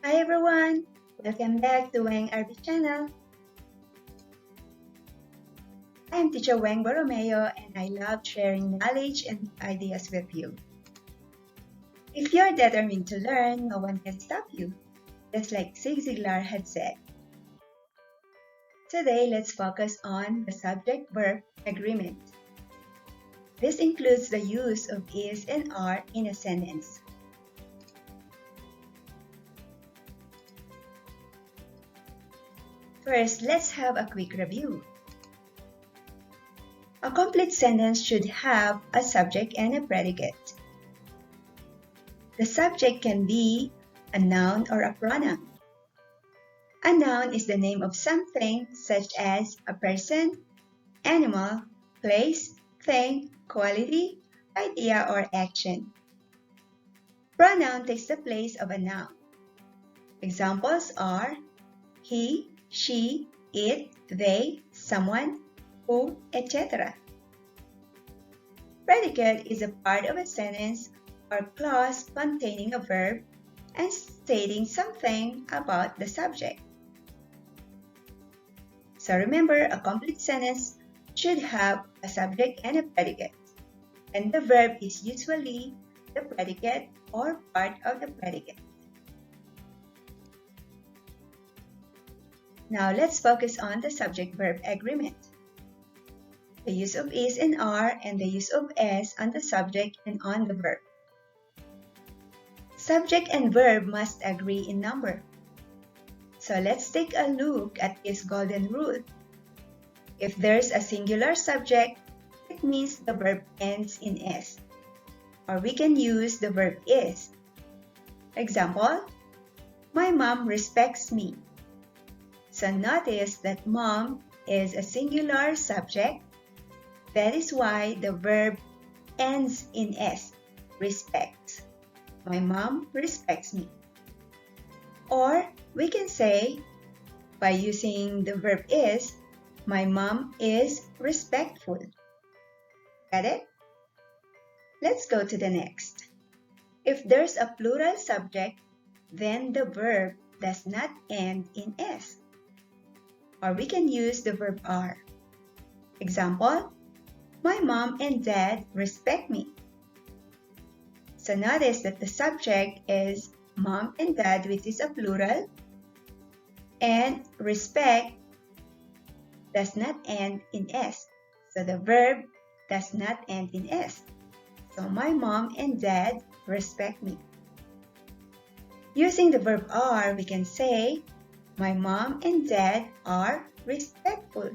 Hi everyone! Welcome back to Wang RB channel. I'm Teacher Wang Borromeo and I love sharing knowledge and ideas with you. If you're determined to learn, no one can stop you, just like Zig Ziglar had said. Today, let's focus on the subject-verb agreement. This includes the use of is and are in a sentence. First, let's have a quick review. A complete sentence should have a subject and a predicate. The subject can be a noun or a pronoun. A noun is the name of something such as a person, animal, place, thing, quality, idea, or action. Pronoun takes the place of a noun. Examples are he, she, it, they, someone, who, etc. Predicate is a part of a sentence or clause containing a verb and stating something about the subject. So remember, a complete sentence should have a subject and a predicate, and the verb is usually the predicate or part of the predicate. Now let's focus on the subject-verb agreement. The use of is and are and the use of s on the subject and on the verb. Subject and verb must agree in number. So let's take a look at this golden rule. If there's a singular subject, it means the verb ends in s. Or we can use the verb is. Example, my mom respects me. So notice that mom is a singular subject. That is why the verb ends in s, respects. My mom respects me. Or we can say, by using the verb is, my mom is respectful. Got it? Let's go to the next. If there's a plural subject, then the verb does not end in s. Or we can use the verb are. Example, my mom and dad respect me. So notice that the subject is mom and dad, which is a plural, and respect does not end in s. So the verb does not end in s. So my mom and dad respect me. Using the verb are, we can say, my mom and dad are respectful.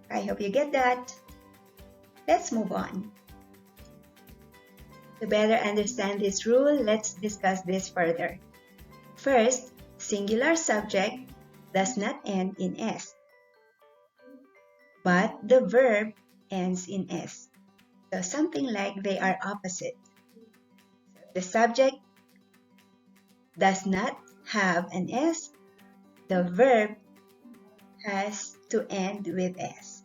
I hope you get that. Let's move on. To better understand this rule, let's discuss this further. First, singular subject does not end in s, but the verb ends in s. So something like they are opposite. The subject does not have an s, the verb has to end with s,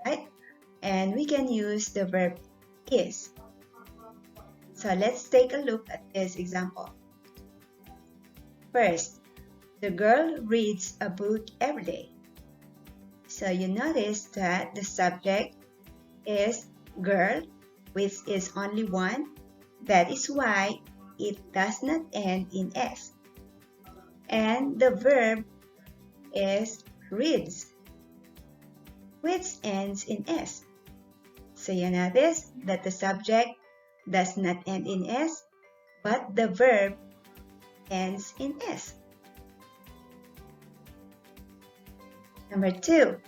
right? And we can use the verb is. So let's take a look at this example. First, the girl reads a book every day. So you notice that the subject is girl, which is only one. That is why it does not end in s. And the verb is reads, which ends in s. So you notice that the subject does not end in s, but the verb ends in s. Number 2,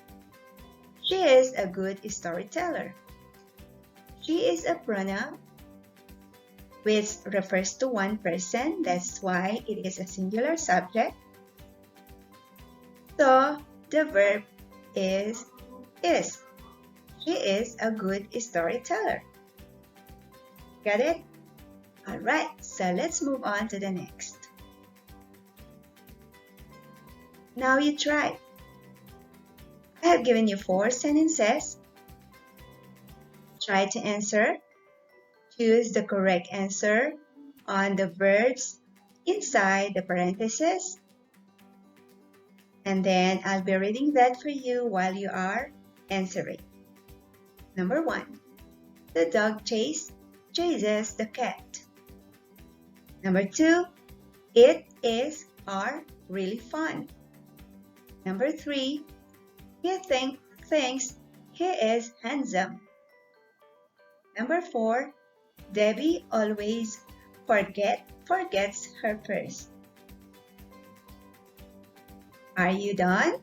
she is a good storyteller. She is a pronoun which refers to one person. That's why it is a singular subject. So the verb is. She is a good storyteller. Got it? Alright, so let's move on to the next. Now you try. I have given you 4 sentences. Try to answer. Choose the correct answer on the verbs inside the parentheses. And then I'll be reading that for you while you are answering. Number 1. The dog chases the cat. Number 2. It is are really fun. Number 3. He thinks he is handsome. Number 4. Debbie always forgets her purse. Are you done?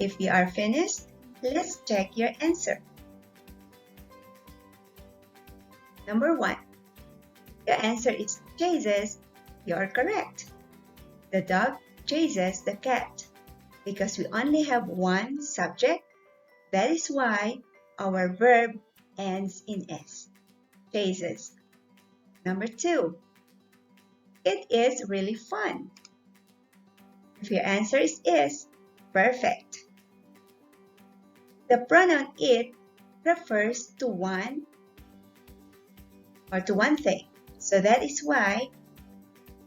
If you are finished, let's check your answer. Number 1. The answer is chases. You are correct. The dog chases the cat. Because we only have one subject, that is why our verb ends in S. Chases. Number 2. It is really fun. If your answer is, perfect. The pronoun it refers to one thing. So that is why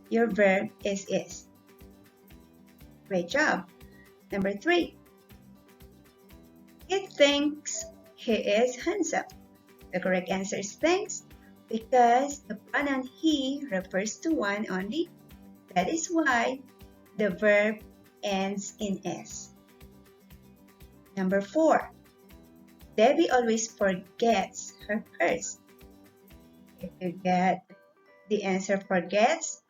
your verb is. Great job. Number 3. He thinks he is handsome. The correct answer is thanks because the pronoun he refers to one only. That is why the verb ends in S. Number 4. Debbie always forgets her purse. If you get the answer forgets,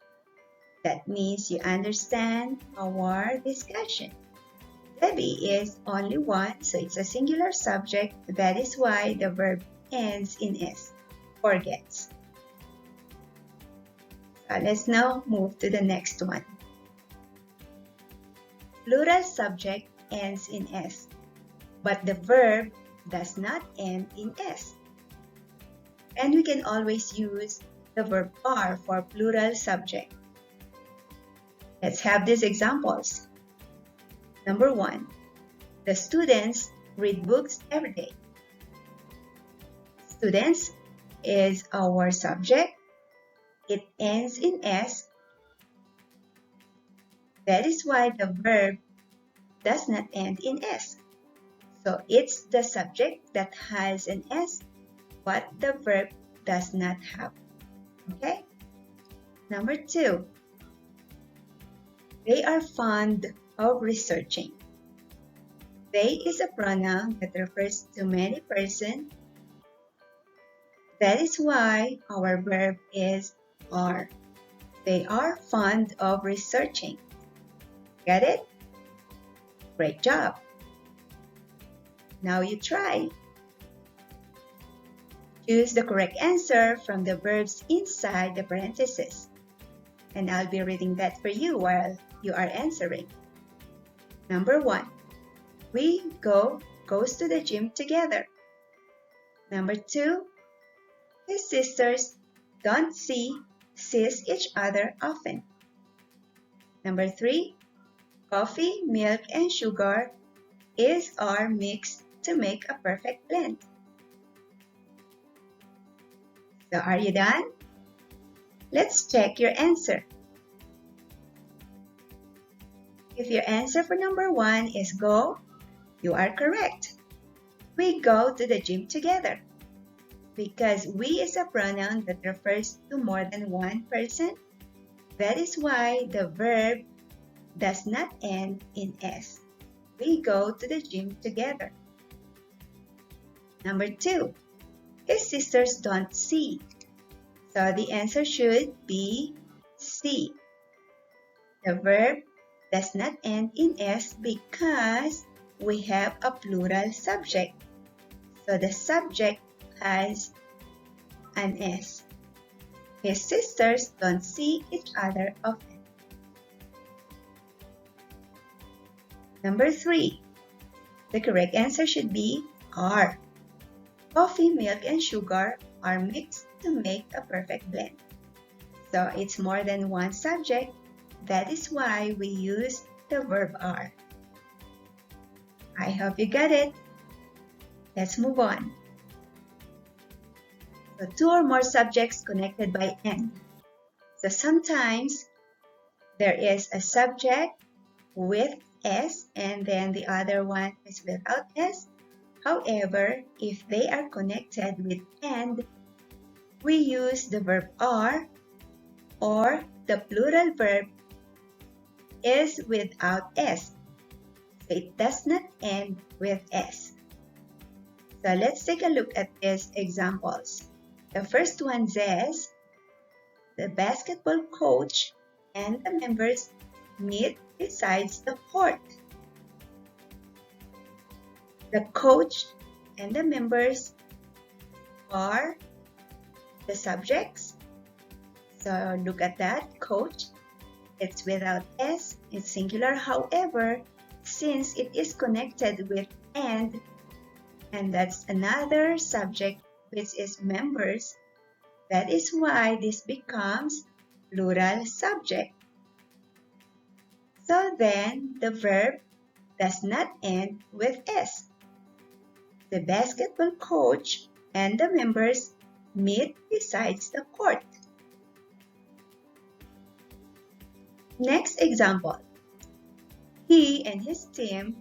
that means you understand our discussion. Debbie is only one, so it's a singular subject. That is why the verb ends in S, forgets. Let's now move to the next one. Plural subject ends in S, but the verb does not end in S. And we can always use the verb are for plural subject. Let's have these examples. Number 1. The students read books every day. Students is our subject. It ends in S. That is why the verb does not end in S. So it's the subject that has an S, but the verb does not have. Okay? Number 2. They are fond of researching. They is a pronoun that refers to many persons. That is why our verb is are. They are fond of researching. Get it? Great job. Now you try. Choose the correct answer from the verbs inside the parentheses. And I'll be reading that for you while you are answering. Number 1. We goes to the gym together. Number 2. His sisters don't sees each other often. Number 3. Coffee, milk, and sugar are mixed to make a perfect blend. So are you done? Let's check your answer. If your answer for number 1 is go, you are correct. We go to the gym together. Because we is a pronoun that refers to more than one person, that is why the verb does not end in S. We go to the gym together. Number 2. His sisters don't see. So the answer should be see. The verb does not end in S because we have a plural subject. So the subject has an S. His sisters don't see each other often. Number 3. The correct answer should be are. Coffee, milk, and sugar are mixed to make a perfect blend. So it's more than one subject. That is why we use the verb are. I hope you got it. Let's move on. So 2 or more subjects connected by N. So sometimes there is a subject with S and then the other one is without S. However, if they are connected with and, we use the verb are, or the plural verb is without S. So it does not end with S. So let's take a look at these examples. The first one says, the basketball coach and the members meet besides the court. The coach and the members are the subjects. So look at that, coach. It's without S, it's singular. However, since it is connected with and that's another subject which is members, that is why this becomes plural subject. So then the verb does not end with S. The basketball coach and the members meet besides the court. Next example. He and his team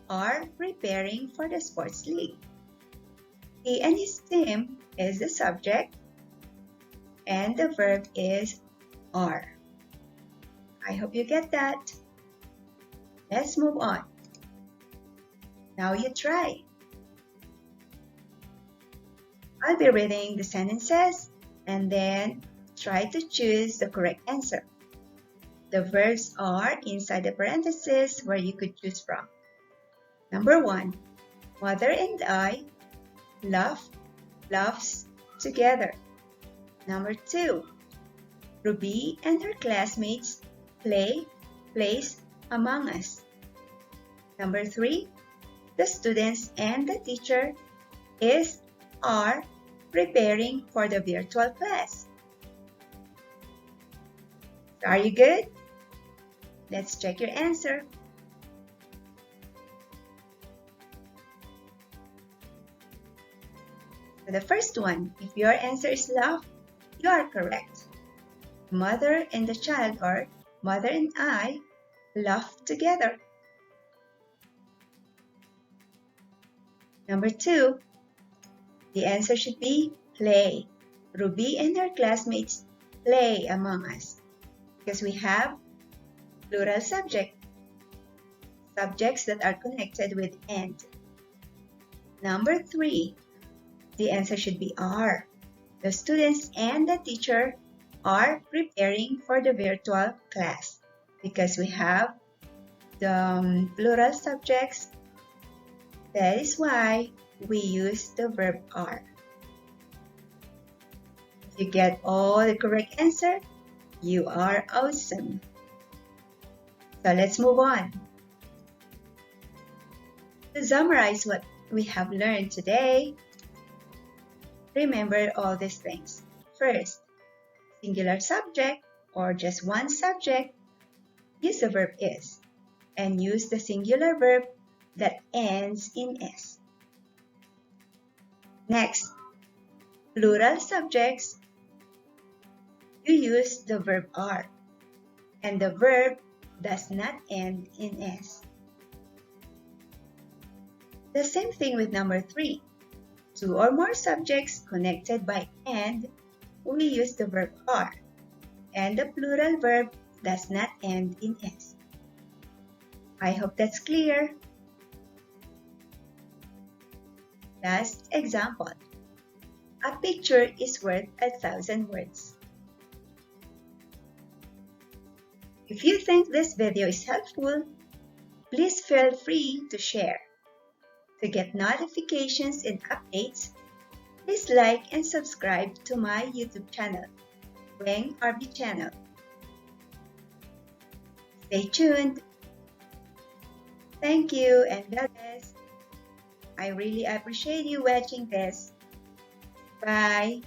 are preparing for the sports league. He and his team is the subject and the verb is are. I hope you get that. Let's move on. Now you try. I'll be reading the sentences and then try to choose the correct answer. The verbs are inside the parentheses where you could choose from. Number 1, Mother and I laughs together. Number 2, Ruby and her classmates plays among us. Number 3, the students and the teacher are preparing for the virtual class. Are you good? Let's check your answer. For the first one, if your answer is laugh, you are correct. Mother and the child, or mother and I, laugh together. Number 2, the answer should be play. Ruby and her classmates play among us, because we have plural subject, subjects that are connected with and. Number 3, the answer should be are. The students and the teacher are preparing for the virtual class, because we have the plural subjects. That is why we use the verb are. If you get all the correct answer, you are awesome. So let's move on. To summarize what we have learned today, remember all these things. First, singular subject or just one subject, use the verb is and use the singular verb that ends in S. Next, plural subjects, you use the verb are and the verb does not end in S. The same thing with number 3. 2 or more subjects connected by and, we use the verb are and the plural verb does not end in S. I hope that's clear. Last example. A picture is worth 1,000 words. If you think this video is helpful, please feel free to share. To get notifications and updates, please like and subscribe to my YouTube channel, Weng RB Channel. Stay tuned. Thank you and God bless. I really appreciate you watching this. Bye.